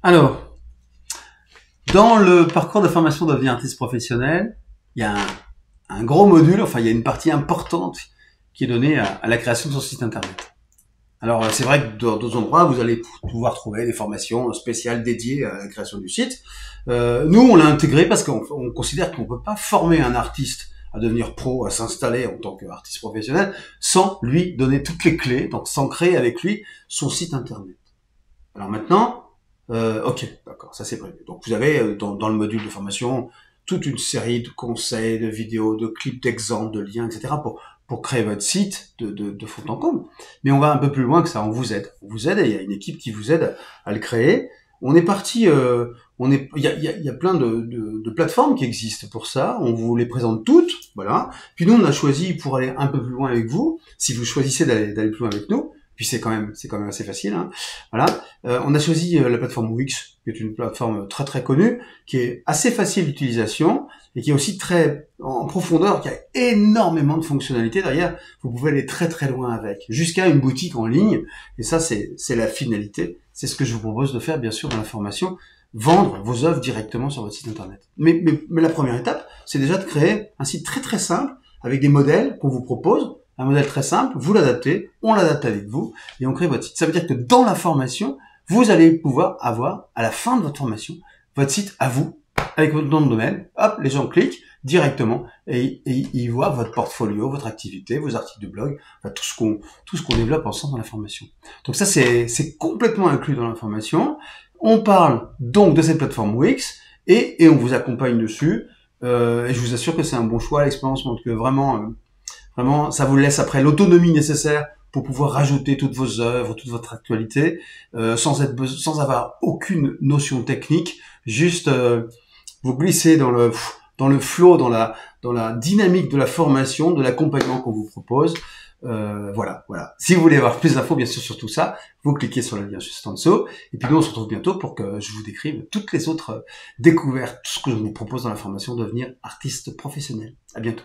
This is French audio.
Alors, dans le parcours de formation de devenir artiste professionnel, il y a un gros module, enfin il y a une partie importante qui est donnée à la création de son site internet. Alors c'est vrai que dans d'autres endroits, vous allez pouvoir trouver des formations spéciales dédiées à la création du site. Nous, on l'a intégré parce qu'on considère qu'on ne peut pas former un artiste à devenir pro, à s'installer en tant qu'artiste professionnel, sans lui donner toutes les clés, donc sans créer avec lui son site internet. Alors maintenant, ok, d'accord, ça c'est prévu. Donc vous avez dans le module de formation toute une série de conseils, de vidéos, de clips d'exemples, de liens, etc. pour créer votre site de fond en comble. Mais on va un peu plus loin que ça, on vous aide. On vous aide et il y a une équipe qui vous aide à le créer. On est parti, il y a plein de plateformes qui existent pour ça. On vous les présente toutes, voilà. Puis nous, on a choisi pour aller un peu plus loin avec vous. Si vous choisissez d'aller plus loin avec nous, puis c'est quand même assez facile, hein. Voilà. On a choisi la plateforme Wix, qui est une plateforme très très connue, qui est assez facile d'utilisation et qui est aussi très en profondeur, qui a énormément de fonctionnalités. Derrière, vous pouvez aller très très loin avec, jusqu'à une boutique en ligne. Et ça, c'est la finalité. C'est ce que je vous propose de faire, bien sûr, dans la formation, vendre vos œuvres directement sur votre site internet. Mais la première étape, c'est déjà de créer un site très très simple avec des modèles qu'on vous propose. Un modèle très simple, vous l'adaptez, on l'adapte avec vous, et on crée votre site. Ça veut dire que dans la formation, vous allez pouvoir avoir, à la fin de votre formation, votre site à vous, avec votre nom de domaine. Hop, les gens cliquent directement, et ils voient votre portfolio, votre activité, vos articles de blog, enfin, tout ce qu'on développe ensemble dans la formation. Donc ça, c'est complètement inclus dans la formation. On parle donc de cette plateforme Wix, et on vous accompagne dessus, et je vous assure que c'est un bon choix. L'expérience montre que vraiment, ça vous laisse après l'autonomie nécessaire pour pouvoir rajouter toutes vos œuvres, toute votre actualité, sans avoir aucune notion technique, juste vous glisser dans le flow, dans la dynamique de la formation, de l'accompagnement qu'on vous propose. Voilà. Si vous voulez avoir plus d'infos, bien sûr, sur tout ça, vous cliquez sur le lien juste en dessous. Et puis nous, on se retrouve bientôt pour que je vous décrive toutes les autres découvertes, tout ce que je vous propose dans la formation Devenir artiste professionnel. À bientôt.